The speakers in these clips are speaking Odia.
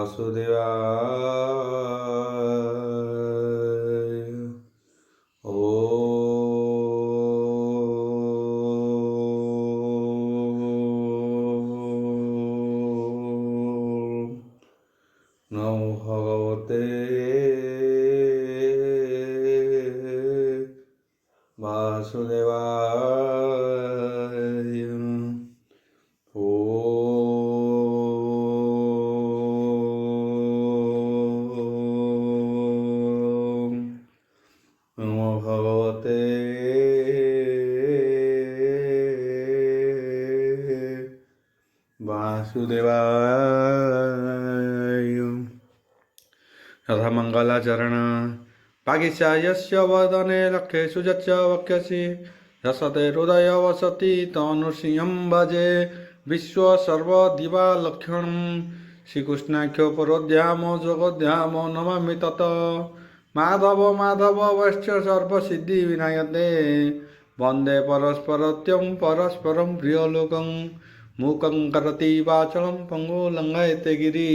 वासुदेवाय। ॐ नमो भगवते वासुदेवाय। नमो भगवते वासुदेवाय। यथामङ्गलाचरण पागिचा यस्य वदने लक्ष्येषु यच्च वक्ष्यसि रसते हृदय वसति तनुसिंहं भजे विश्वसर्वदिवालक्षणं श्रीकृष्णाख्यो परोध्यामो जगोध्यामो नमामि तत् माधव माधव वैश्च सर्वसिद्धिविनायते वन्दे परस्परत्यं परस्परं प्रियलोकं मूकं करोति वाचालं पङ्गुं लङ्घयते गिरि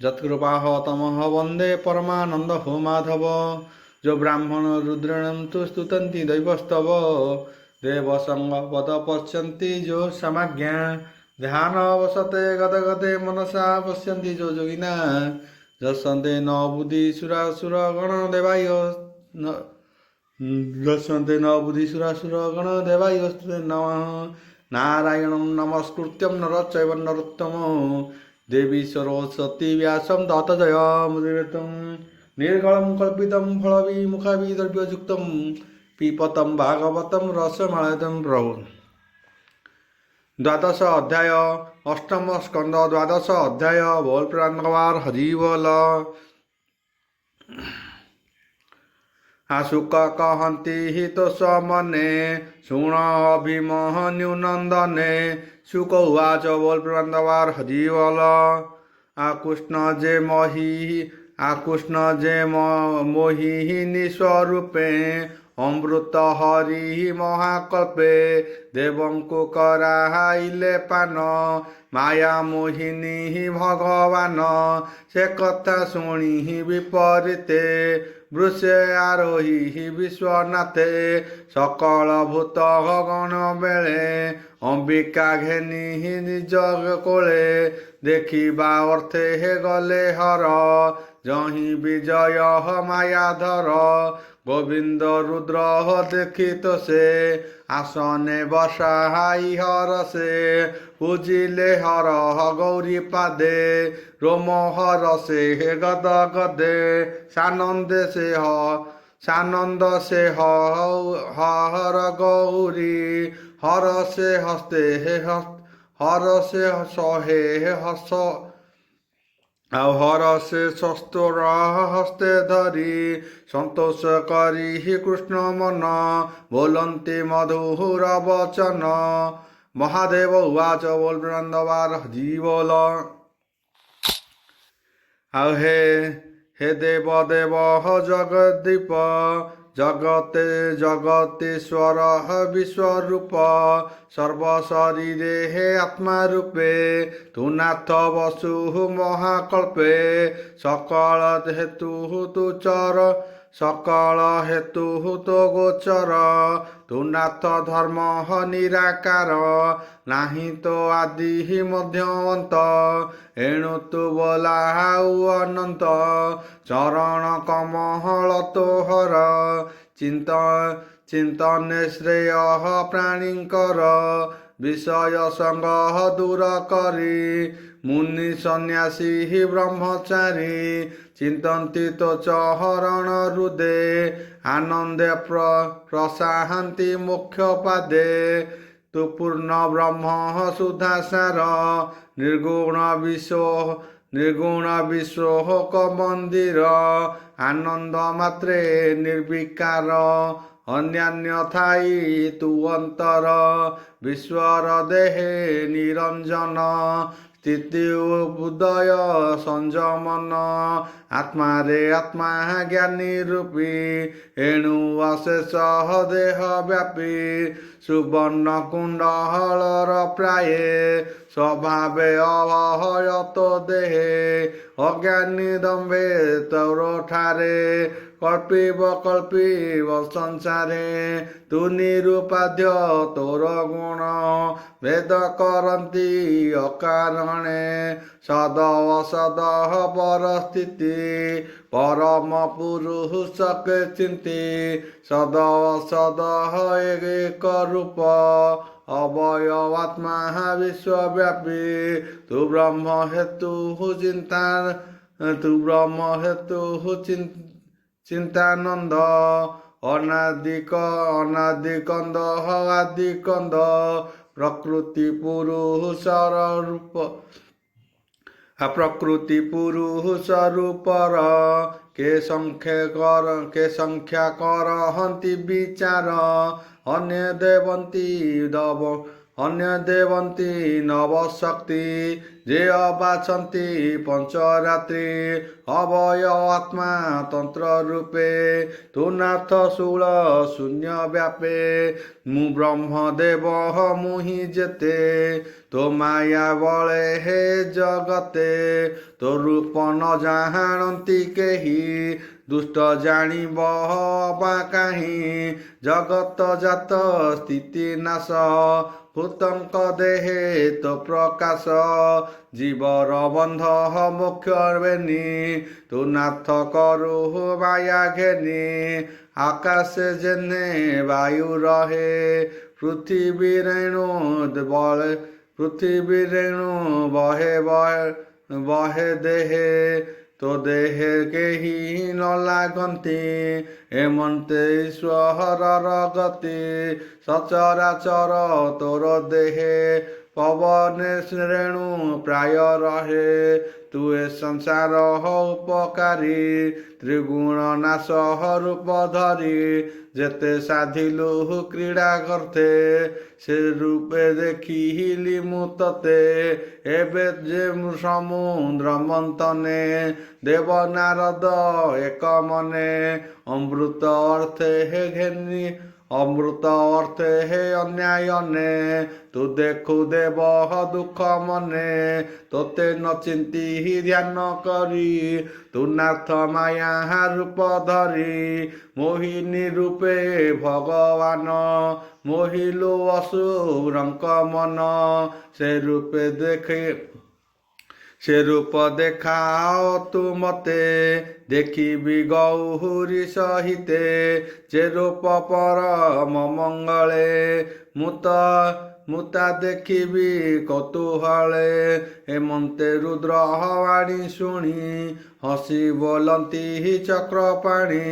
जत्कृपाः तमः वन्दे परमानंद हो माधव। जो ब्राह्मण रुद्रणं तु स्तुतन्ति दैवस्तव देवसंग पद पश्यन्ति जो समज्ञा ध्यानवसते गदगदे मनसा पश्यन्ति जो जोगिना जसन्ते न बुद्धिसुरासुरगण देवाय जसन्ते न बुद्धिसुरासुरगण देवाय नमः। नारायणं नमस्कृत्यं नरश्चैव नरोत्तमं देवी सरस्वती व्यासं ततजयमुदीरयं निर्गलं कल्पितं फलविमुखाभिद्रव्ययुक्तं पिबतं भागवतं रसमालयं प्रभु। द्वादश अध्याय अष्टम स्कंद द्वादश अध्याय बोल प्राणवार हरि बोल। आशुक कहन्ति हितोषमने शुण अभिमन्युनन्दने शुक उवाच बोल प्राणवार हरि बोल। आकृष्ण जे मोहिनी स्वरूपे अमृत हरि महाकल्पे देवंको कराइले पान माया मोहिनी भगवान से कथा शुणी विपरीते वृषे आरोही विश्वनाथे सकल भूत गण बेले अंबिका घेनी निज कोले देखिबा अर्थे हे गले हर जही विजय मायाधर गोविंद रुद्र देखित से आसने बसाई हर से पूजिले हर गौरी पादे रोम हर से हे गद गदे सानंद से हर गौरी हर से हस्ते हे हर से सहे हस हर से शस्त्र हस्ते धरी संतोष करी कृष्ण मन बोलन्ति मधुर वचन। महादेव उवाच बोल वृंदवार हरि बोल। हे देव देव जगदीप जगतेश्वर विश्वरूप सर्वशरीरे हे आत्मा रूपे तु नाथ वसु महाकल्पे सकल हेतु तो गोचर तु नाथ धर्म निराकार नाही तो आदि मध्यवंत एणु तु बोलाऊ अनंत चरण कमल तोहर चिंतने श्रेय प्राणीकर विषय संग दूर करी मुनि सन्यासी ब्रह्मचारी चिंतन्ति तो चरण हृदे आनंदे प्रसाहन्ति मोक्ष पादे तु पूर्ण ब्रह्म सुधासार निर्गुण विश्वक मंदिर आनंद मात्रे निर्विकार अन्यान्य थाई तु अंतर विश्वर देहे निरंजन ସ୍ଥିତି ଉଦୟ ସଂଯମନ ଆତ୍ମାରେ ଆତ୍ମା ଜ୍ଞାନୀ ରୂପୀ ଏଣୁ ଅଶେଷ ଦେହ ବ୍ୟାପୀ ସୁବର୍ଣ୍ଣ କୁଣ୍ଡଳର ପ୍ରାୟେ ସ୍ୱଭାବେ ଅଭୟତ ଦେହେ ଅଜ୍ଞାନୀ ଦମ୍ଭେ ତୋର ଠାରେ କଳ୍ପିବ ସଂସାରେ ତୁ ନିରୁପାଧ୍ୟ ତୋର ଗୁଣ ଭେଦ କରନ୍ତି ଅକାରଣେ ସଦ ଅସଦ ପରିସ୍ଥିତି ପରମ ପୁରୁଷ କେ ଚିନ୍ତି ସଦ ଅସଦ ଏକ ରୂପ ଅବୟ ଆତ୍ମା ବିଶ୍ୱବ୍ୟାପୀ ତୁ ବ୍ରହ୍ମ ହେତୁ ଚିନ୍ତାନନ୍ଦ ଅନାଦି କନ୍ଦ ଆଦି କନ୍ଦ ପ୍ରକୃତି ପୁରୁଷର ରୂପ ପ୍ରକୃତି ପୁରୁଷ ରୂପର କେ ସଂଖ୍ୟା କରହନ୍ତି ବିଚାର ଅନ୍ୟ ଦେବନ୍ତୀ ନବଶକ୍ତି ଯେ ଅବାଛନ୍ତି ପଞ୍ଚରାତ୍ରି ଅବୟ ଆତ୍ମା ତନ୍ତ୍ର ରୂପେ ତୁ ନାଥ ଶୂଳ ଶୂନ୍ୟ ବ୍ୟାପେ ମୁଁ ବ୍ରହ୍ମଦେବ ମୁହିଁ ଯେତେ ତୋ ମାୟା ବଳେ ହେ ଜଗତେ ତୋ ରୂପ ନ ଜାଣନ୍ତି କେହି ଦୁଷ୍ଟ ଜାଣିବ ବା କାହିଁ ଜଗତ ଜାତ ସ୍ଥିତି ନାଶ ଭୂତଙ୍କ ଦେହେ ତୋ ପ୍ରକାଶ ଜୀବର ବନ୍ଧ ମୋକ୍ଷ ବେନି ତୁ ନାଥ କରୁ ମାୟା ଘେନି ଆକାଶେ ଯେନେ ବାୟୁ ରହେ ପୃଥିବୀ ରେଣୁ ବହେ ଦେହେ ତୋ ଦେହେ କେହି ନ ଲାଗନ୍ତି ଏମନ୍ତେ ଈଶ୍ୱରର ଗତି ସଚରାଚର ତୋର ଦେହେ ପବନେ ରେଣୁ ପ୍ରାୟ ରହେ ତୁ ଏ ସଂସାର ଉପକାରୀ ତ୍ରିଗୁଣ ନାଶ ରୂପ ଧରି ଯେତେ ସାଧିଲୁ କ୍ରୀଡ଼ା କରତେ ସେ ରୂପେ ଦେଖିଲି ମୁଁ ତତେ ଏବେ ଯେ ସମୁଦ୍ର ମନ୍ଥନେ ଦେବ ନାରଦ ଏକ ମନେ ଅମୃତ ଅର୍ଥେ ହେ ଅନ୍ୟାୟନେ ତୁ ଦେଖୁ ଦେବ ଦୁଃଖ ମନେ ତୋତେ ନ ଚିନ୍ତି ଧ୍ୟାନ କରି ତୁ ନାଥ ମାୟା ରୂପ ଧରି ମୋହିନୀ ରୂପେ ଭଗବାନ ମୋହିଲୁ ଅସୁରଙ୍କ ମନ ସେ ରୂପ ଦେଖାଅ ତୁ ମତେ ଦେଖିବି ଗୌରୀ ସହିତେ ଯେ ରୂପ ପରମ ମଙ୍ଗଳେ ମୁତା ଦେଖିବି କୌତୂହଳେ ଏମନ୍ତେ ରୁଦ୍ର ବାଣୀ ଶୁଣି ହସି ବୋଲନ୍ତି ଚକ୍ରପାଣି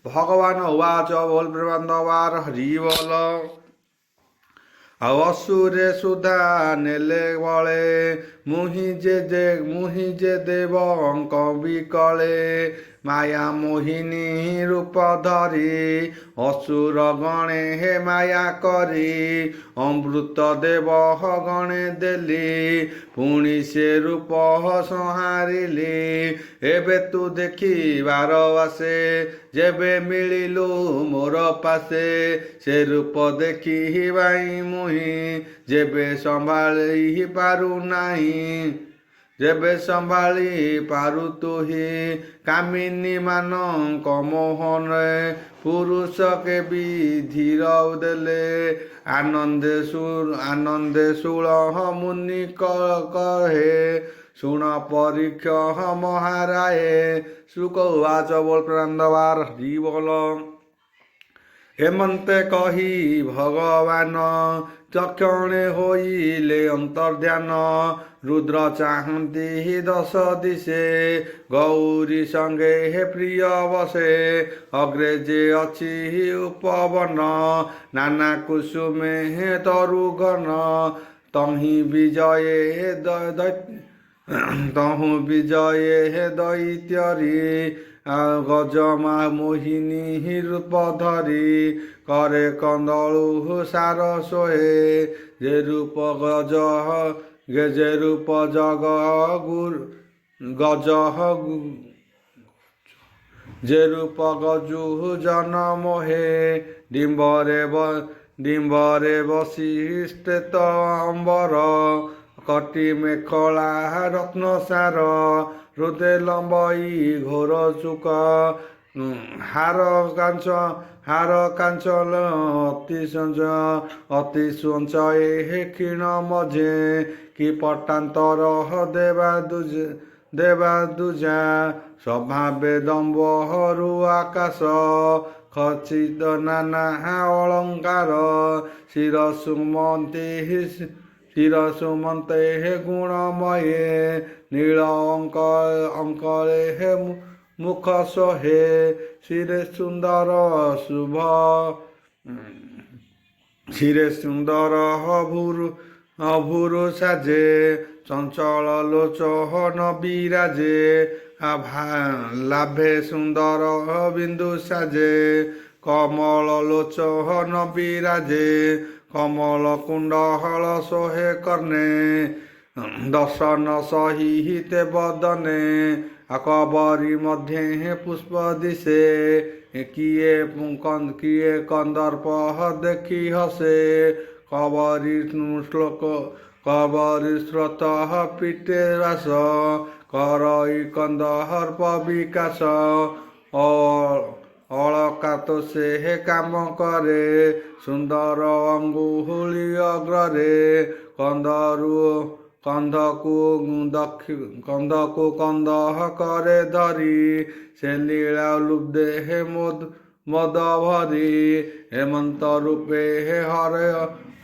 ଭଗବାନ ଉବାଚ ବୋଲ ପ୍ରେମାନନ୍ଦବାର ହରି ବୋଲ ଆଉ ଅସୁରେ ସୁଧା ନେଲେ ବଳେ ମୁହିଁ ଯେ ଦେବଙ୍କ ବିକଳେ ମାୟା ମୋହିନୀ ରୂପ ଧରି ଅସୁର ଗଣେ ହେ ମାୟା କରି ଅମୃତ ଦେବ ଗଣେ ଦେଲି ପୁଣି ସେ ରୂପ ସଂହାରିଲି ଏବେ ତୁ ଦେଖିବାର ଆସେ ଯେବେ ମିଳିଲୁ ମୋର ପାଶେ ସେ ରୂପ ଦେଖିବାଇ ମୁହିଁ ଯେବେ ସମ୍ଭାଳି ପାରୁ ତୁହି କାମିନୀ ମାନଙ୍କ ମୋହନରେ ପୁରୁଷ କେବି ଧୀର ଦେଲେ ଆନନ୍ଦେ ଶୂଳ ମୁନି କହେ ଶୁଣ ପରୀକ୍ଷ ମହାରାଏ ଶୁକ ଉବାଚ ବୋଲ ପ୍ରେମାନନ୍ଦବାର ହରି ବୋଲ ହେମନ୍ତେ କହି ଭଗବାନ ଚକ୍ଷଣେ ହୋଇଲେ ଅନ୍ତର୍ଧ୍ୟାନ ରୁଦ୍ର ଚାହାନ୍ତି ଦଶ ଦିଶେ ଗୌରୀ ସଙ୍ଗେ ହେ ପ୍ରିୟ ବସେ ଅଗ୍ରେ ଯେ ଅଛି ଉପବନ ନାନା କୁସୁମେ ହେ ତରୁଘନ ତହିଁ ବିଜये ହେ ଦୈତ୍ୟରି ଗଜମା ମୋହିନୀ ରୂପ ଧରି କରେ କନ୍ଦଳୁ ସାର ଶୋଏ ଯେ ରୂପ গেজে রূপ জগ গুরু গজ যে রূপ গজু জন মোহে ডিম্বরে বশিষ্ঠেত অম্বর কটি মেখলা রত্নসার হৃদে লম্বই ঘোর চুক হার কাঞ্চল অতি সঞ্চয় হে ক্ষীণ মঝে কি পটান্তর দেবা দুজা স্বভাবে দম্ভ হরু আকাশ খচিত নানা অলঙ্কার শির সুমন্তে হে গুণময়ে নীଳ ଅଙ୍କଳେ ହେ ମୁଖ ସୋହେ ଶିରେ ସୁନ୍ଦର ଅଭୁରୁ ସାଜେ ଚଞ୍ଚଳ ଲୋଚନ ବିରାଜେ ଲାଭେ ସୁନ୍ଦର ବିନ୍ଦୁ ସାଜେ କମଳ ଲୋଚନ ବିରାଜେ କମଳ କୁଣ୍ଡଳ ସୋହେ କର୍ଣ୍ଣେ ଦର୍ଶନ ସହିତେ ବଦନେ আকবরী মধ্যে পুষ্প দিশে কিয়ে কন্দর্প দেখি হসে কবরী স্রোত পিঠে বাস করই কন্দর্প বিকাশ অলকাত সে কাম করে সুন্দর অঙ্গুলি অগ্রে কন্ধକୁ କନ୍ଧ করে ଧରି ସେ ଲୀଳା ଲୁବ୍ଧେ ହେ ମଦ ଭରି ହେମନ୍ତ ରୂପେ ହେ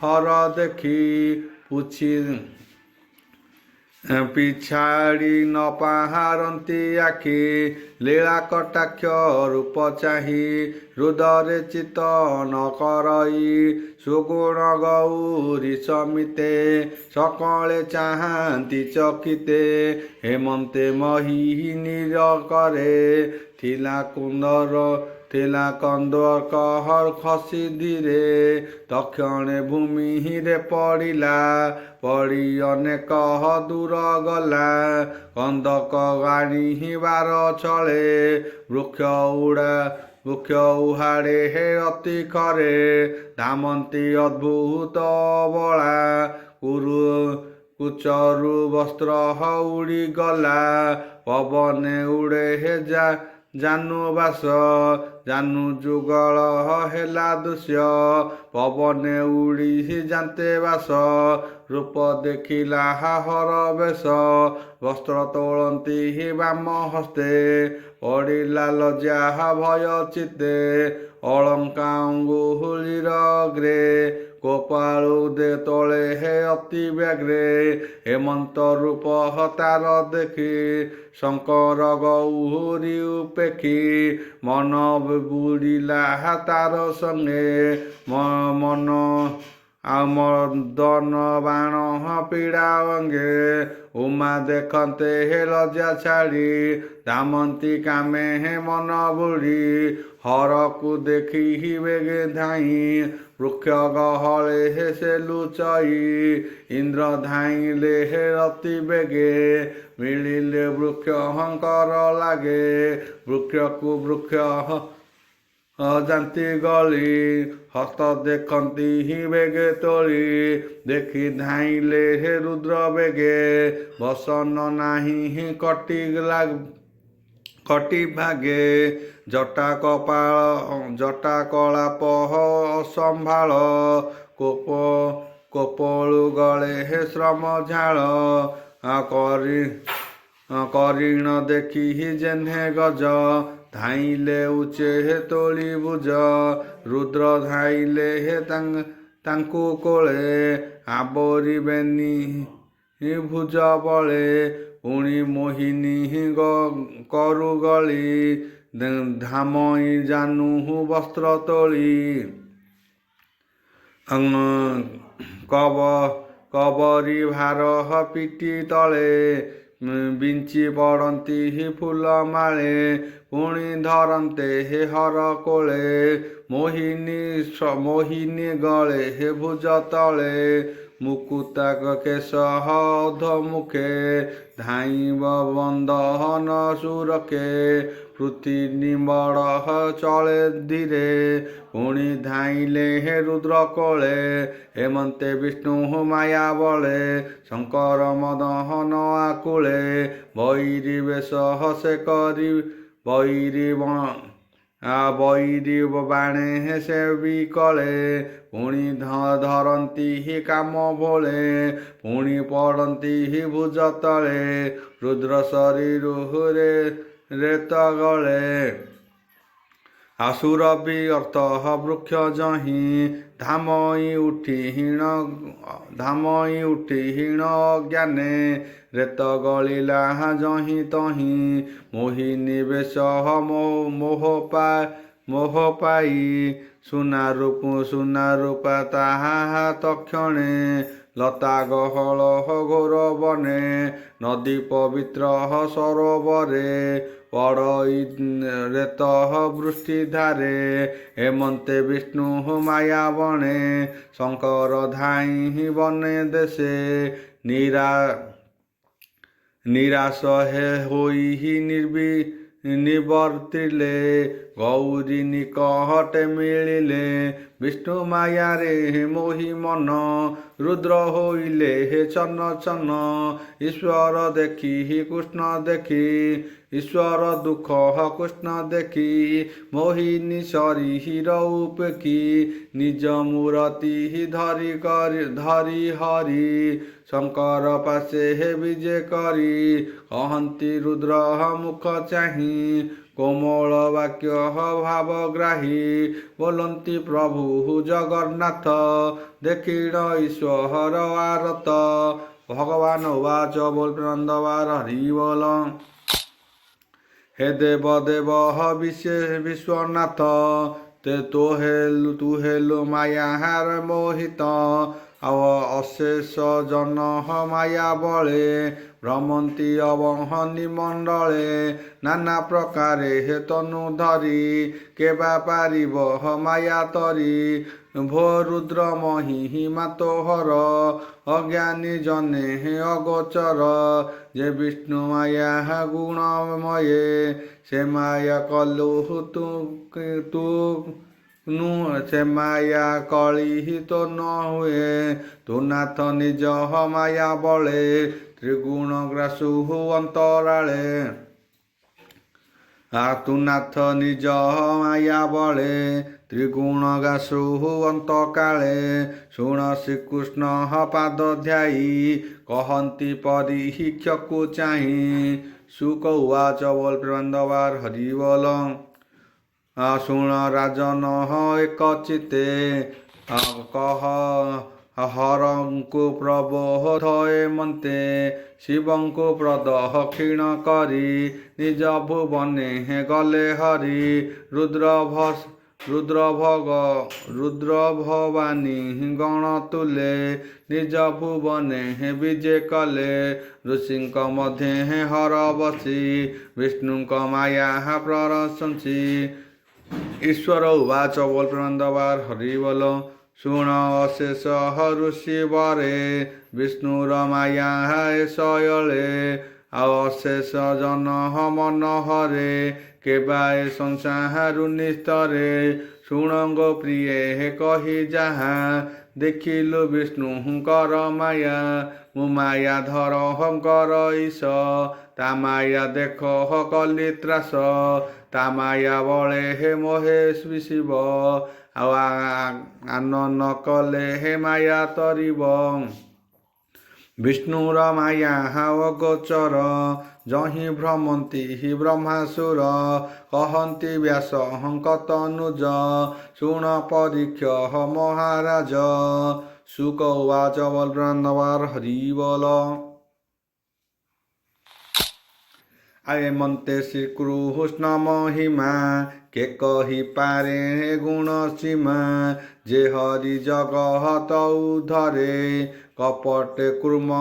ହର ଦେଖି ପିଛାଡ଼ି ନ ପାହାରନ୍ତି ଆଖି ଲୀଳା କଟାକ୍ଷ ରୂପ ଚାହିଁ ହୃଦୟରେ ଚିତ ନ କରଇ ସୁଗୁଣ ଗୌରୀ ସମିତେ ସକଳେ ଚାହାନ୍ତି ଚକିତେ ହେମନ୍ତେ ମହିନୀର କରେ ଥିଲା କନ୍ଦର୍କ ଖସି ଧୀରେ ତକ୍ଷଣେ ଭୂମିରେ ପଡ଼ି ଅନେକ ଦୂର ଗଲା କନ୍ଦକ ଗାଣିବାର ଚଳେ ବୃକ୍ଷ ଉହାଡ଼େ ହେ ଅତି ଖରେ ଧାମନ୍ତି ଅଦ୍ଭୁତ ବଳା କୁଚରୁ ବସ୍ତ୍ର ଉଡ଼ିଗଲା ପବନେ ଉଡ଼େ ହେ ଜାନୁବାସ ଜାନୁ ଯୁଗଳ ହେଲା ଦୃଶ୍ୟ ପବନେ ଉଡ଼ି ଯାନ୍ତେ ବାସ ରୂପ ଦେଖିଲା ହର ବେଶ ବସ୍ତ୍ର ତୋଳନ୍ତି ବାମ ହସ୍ତେ ପଡ଼ିଲା ଲଜ୍ଜା ଭୟ ଚିତ୍ତେ ଅଳଙ୍କା ଅଙ୍ଗୁଳିର ଅଗ୍ରେ ଗୋପାଳୁ ଦେ ତଳେ ହେ ଅତି ବ୍ୟଗ୍ରେ ହେମନ୍ତ ରୂପ ତାର ଦେଖି ଶଙ୍କର ଗୌରୀ ଉପେକ୍ଷୀ ମନ ବୁଡ଼ିଲା ତାର ସଙ୍ଗେ ମନ ମଦନ ବାଣ ପୀଡ଼ା ଅଙ୍ଗେ ଉମା ଦେଖନ୍ତେ ହେ ଲଜ୍ଜା ଛାଡ଼ି ଧାମନ୍ତି କାମେ ହେ ମନ ବୁଡ଼ି ହରକୁ ଦେଖି ବେଗେ ଧାଇଁ ବୃକ୍ଷ ଗହଳେ ହେ ସେ ଲୁଚଇ ଇନ୍ଦ୍ର ଧାଇଁଲେ ହେ ଅତି ବେଗେ ମିଳିଲେ ବୃକ୍ଷ ହଙ୍କର ଲାଗେ ବୃକ୍ଷକୁ ବୃକ୍ଷ ଯାନ୍ତି ଗଳି ହସ୍ତ ଦେଖନ୍ତି ବେଗେ ତୋଳି ଦେଖି ଧାଇଁଲେ ହେ ରୁଦ୍ର ବେଗେ ବସନ ନାହିଁ କଟି ଭାଗେ ଜଟା କଳାପ ଅସମ୍ଭାଳ କୋପଳୁ ଗଳେ ହେ ଶ୍ରମ ଝାଳ କରିଣ ଦେଖି ଜେହ୍ନେ ଗଜ ଧାଇଁଲେ ଉଚେ ହେ ତୋଳି ଭୁଜ ରୁଦ୍ର ଧାଇଁଲେ ହେ ତାଙ୍କୁ କୋଳେ ଆବରିବେନି ଭୁଜ ବଳେ ପୁଣି ମୋହିନୀ କରୁ ଗଳି ଧାମଇ ଜାନୁ ବସ୍ତ୍ର ତୋଳି କବରୀ ଭାର ପିଟି ତଳେ ବିଞ୍ଚି ପଡ଼ନ୍ତି ଫୁଲ ମାଳେ ପୁଣି ଧରନ୍ତେ ହେ ହର କୋଳେ ମୋହିନୀ ଗଳେ ହେ ଭୁଜ ତଳେ মুকুতা কেশ অধমুখে ধাইব বন্ধন সুরকে ପୃଥି ନିମ୍ବଳ ଚଳେ ଧୀରେ ପୁଣି ଧାଇଲେ ହେ ରୁଦ୍ର କୋଳେ ହେମନ୍ତେ ବିଷ୍ଣୁ ମାୟା ବଳେ ଶଙ୍କର ମଦହନ ଆକୁଳେ ବୈରୀ ବେଶ ହସେ କରି ବୈରୀ ବାଣେ ସେ ବିକଳେ ପୁଣି ଧରନ୍ତି ହି କାମ ଭୋଳେ ପୁଣି ପଡ଼ନ୍ତି ହି ଭୁଜ ତଳେ ରୁଦ୍ର ଶରୀରରେ ରେତ ଗଳେ ଆସୁର ବି ଅର୍ଥ ବୃକ୍ଷ ଜହିଁ ଧାମଇ ଉଠି ହୀଣ ଅଜ୍ଞାନେ ରେତ ଗଳିଲା ଜହିଁ ତହିଁ ମୋହିନୀ ବେଶ ମୋହ ପାଇ ସୁନା ରୂପା ତାହା ତକ୍ଷଣେ ଲତା ଗହଳ ଘୋର ବନେ ନଦୀ ପବିତ୍ର ସରୋବରେ ପଡ଼ଇ ରେତ ବୃଷ୍ଟି ଧାରେ ହେମନ୍ତେ ବିଷ୍ଣୁ ମାୟା ବଣେ ଶଙ୍କର ଧାଇଁ ବନେ ଦେଶେ ନିରାଶ ହୋଇ ନିବର୍ତ୍ତିଲେ ଗୌରୀ ନିକଟେ ମିଳିଲେ ବିଷ୍ଣୁ ମାୟାରେ ମୋହି ମନ ରୁଦ୍ର ହୋଇଲେ ହେ ଚନ ଚନ ଈଶ୍ୱର ଦେଖି କୃଷ୍ଣ ଦେଖି ଈଶ୍ୱର ଦୁଃଖ କୃଷ୍ଣ ଦେଖି ମୋହିନୀ ଶରୀର ଉପେକ୍ଷି ନିଜ ମୂରତି ଧରି ହରି ଶଙ୍କର ପାଶେ ହେ ବିଜେ କରି କହନ୍ତି ରୁଦ୍ର ମୁଖ ଚାହିଁ କୋମଳ ବାକ୍ୟ ଭାବଗ୍ରାହୀ ବୋଲନ୍ତି ପ୍ରଭୁ ଜଗନ୍ନାଥ ଦେଖିଣ ଈଶ୍ୱର ଆରତ ଭଗବାନ ଉବାଚ ବୋଲପ୍ରନ୍ଦବାର ହରି ବୋଲ ହେ ଦେବ ଦେବ ବିଶ୍ୱନାଥ ତୁ ହେଲୁ ମାୟାହାର ମୋହିତ ଆଉ ଅଶେଷ ଜନ ମାୟା ବଳେ ଭ୍ରମନ୍ତି ଅବହନି ମଣ୍ଡଳେ ନାନା ପ୍ରକାରେ ହେ ତନୁ ଧରି କେବା ପାରିବ ମାୟା ତରି ଭୋ ରୁଦ୍ର ମହିମା ତୋହର ଅଜ୍ଞାନୀ ଜନେ ହେ ଅଗୋଚର ଯେ ବିଷ୍ଣୁ ମାୟା ଗୁଣମୟେ ସେ ମାୟା କଲୁ ସେ ମାୟା କଳି ତ ନ ହୁଏ ତୁ ନାଥ ନିଜ ମାୟା ବଳେ ତ୍ରିଗୁଣ ଗ୍ରାସୁ ଅନ୍ତରାଳେ ତୁ ନାଥ ନିଜ ମାୟା ବଳେ ତ୍ରିଗୁଣ ଗ୍ରାସୁ ଅନ୍ତକାଳେ ଶୁଣ ଶ୍ରୀକୃଷ୍ଣ ପାଦ ଧ୍ୟାଇ କହନ୍ତି ପରୀକ୍ଷକୁ ଚାହିଁ ଶୁକ ଉବାଚ ବୋଲ ପ୍ରେମାନନ୍ଦବାର ହରି ବୋଲ ଶୁଣ ରାଜନ ଏକ ଚିତେ କହ ହରଙ୍କୁ ପ୍ରବୋଧ ମନ୍ତେ ଶିବଙ୍କୁ ପ୍ରଦକ୍ଷିଣ କରି ନିଜ ଭୁବନେ ଗଲେ ହରି ରୁଦ୍ର ଭବାନୀ ଗଣ ତୁଲେ ନିଜ ଭୁବନେ ବିଜେ କଲେ ଋଷିଙ୍କ ମଧ୍ୟରେ ହର ବସି ବିଷ୍ଣୁଙ୍କ ମାୟା ପ୍ରଶଂସି ଈଶ୍ୱର ଉବାଚ ବୋଲ ପ୍ରେମାନନ୍ଦବାର ହରି ବୋଲ ଶୁଣ ଅଶେଷ ଋଷି ବରେ ବିଷ୍ଣୁର ମାୟା ଶୟଳେ ଆଉ ଅଶେଷ ଜନ ମନହରେ କେବା ଏ ସଂସାରୁ ନିସ୍ତରେ ଶୁଣ ଗୋ ପ୍ରିୟେ କହି ଯାହା ଦେଖିଲୁ ବିଷ୍ଣୁଙ୍କର ମାୟା ମୁଁ ମାୟା ଧର ହଙ୍କର ଈଶ ତା ମାୟା ଦେଖ କଲି ତ୍ରାସ ତା ମାୟା ବଳେ ହେ ମହେଶ ଶିବ ଆଉ ଆନନ କଲେ ହେ ମାୟା ତରିବ ବିଷ୍ଣୁର ମାୟା ଅଗୋଚର ଜହିଁ ଭ୍ରମନ୍ତି ହି ବ୍ରହ୍ମାସୁର କହନ୍ତି ବ୍ୟାସ ତନୁଜ ଶୁଣ ପରୀକ୍ଷ ମହାରାଜ ଶୁକ ଉବାଚ ବୋଲ ପ୍ରେମାନନ୍ଦବାର ହରି ବୋଲ ମନ୍ତେ ଶ୍ରୀକୃଷ୍ଣ ମହିମା କେ କହିପାରେ ଗୁଣ ସୀମା ଯେ ହରି ଜଗତ ଉଧରେ କପଟେ କୃମ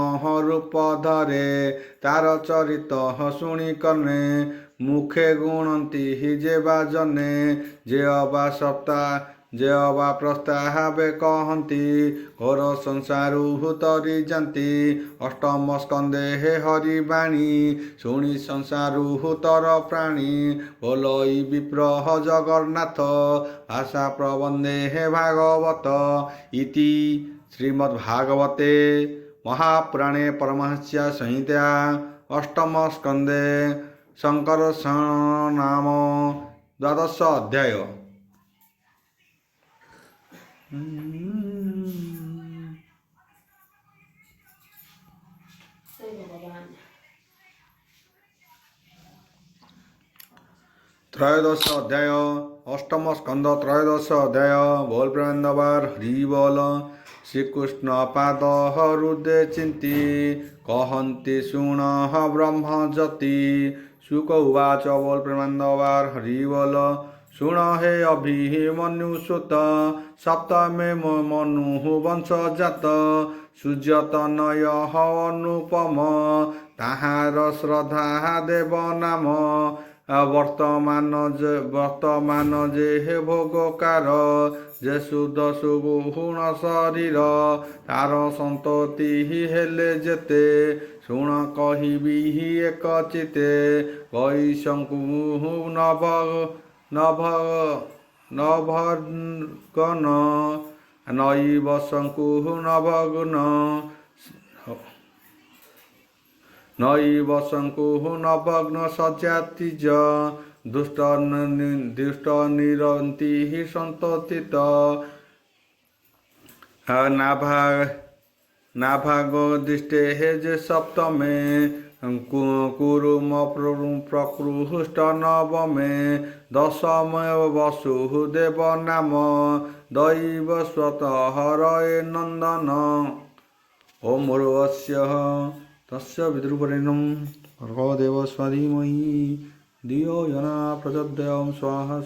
ରୂପ ଧରେ ତାର ଚରିତ ଶୁଣି କନେ ମୁଖେ ଗୁଣନ୍ତି ଯେ ବାଜନେ ଯେ ଅବା ସପ୍ତା ଯେ ଅବା ପ୍ରସ୍ତାବେ କହନ୍ତି ଘୋର ସଂସାରୁ ତରି ଯାନ୍ତି। ଅଷ୍ଟମ ସ୍କନ୍ଧେ ହେ ହରିବାଣୀ ଶୁଣି ସଂସାରୁ ତର ପ୍ରାଣୀ। ବୋଲଇ ବିପ୍ରହ ଜଗନ୍ନାଥ ଭାଷା ପ୍ରବନ୍ଧେ ହେ ଭାଗବତ। ଇତି ଶ୍ରୀମଦ୍ଭାଗବତେ ମହାପୁରାଣେ ପରମହଂସ୍ୟା ସଂହିତା ଅଷ୍ଟମ ସ୍କନ୍ଧେ ଶଙ୍କରସ୍ୟାଣ ନାମ ଦ୍ୱାଦଶ ଅଧ୍ୟାୟ। त्रयोदश अध्याय अष्टम स्कंद त्रयोदश अध्याय। बोल प्रेमानंदवार हरि बोल। श्रीकृष्ण पाद हृदय चिंती कहन्ति शुण ब्रह्म ज्योति। शुक उवाच बोल प्रेमानंदवार हरि बोल। शुण हे अभिमन्यु सुत सप्तमे मनु वंश जात। सूर्य तनय अनुपम ताहार श्रद्धा देव नाम। वर्तमान जे हे भोगकार जे शुद्ध सुगुण शरीर तार संतति हेले जेते। शुण कहिबि एक चिते वैशंकु नभगन नैव शंकु नभग्न नैव शंकु नभग्न सजातिज। दुष्ट निरन्ति सन्ततित नाभागदिष्टे जे सप्तमे कुरुम प्रकृष्ट नवमे। दशमे वसुदेव नाम दैव स्वतः हरये नन्दन। ओम उर्वश्य तस्य विदुर्वरेण्यं भर्गो देवस्य धीमहि धियो यो नः प्रचोदयात् स्वाहा।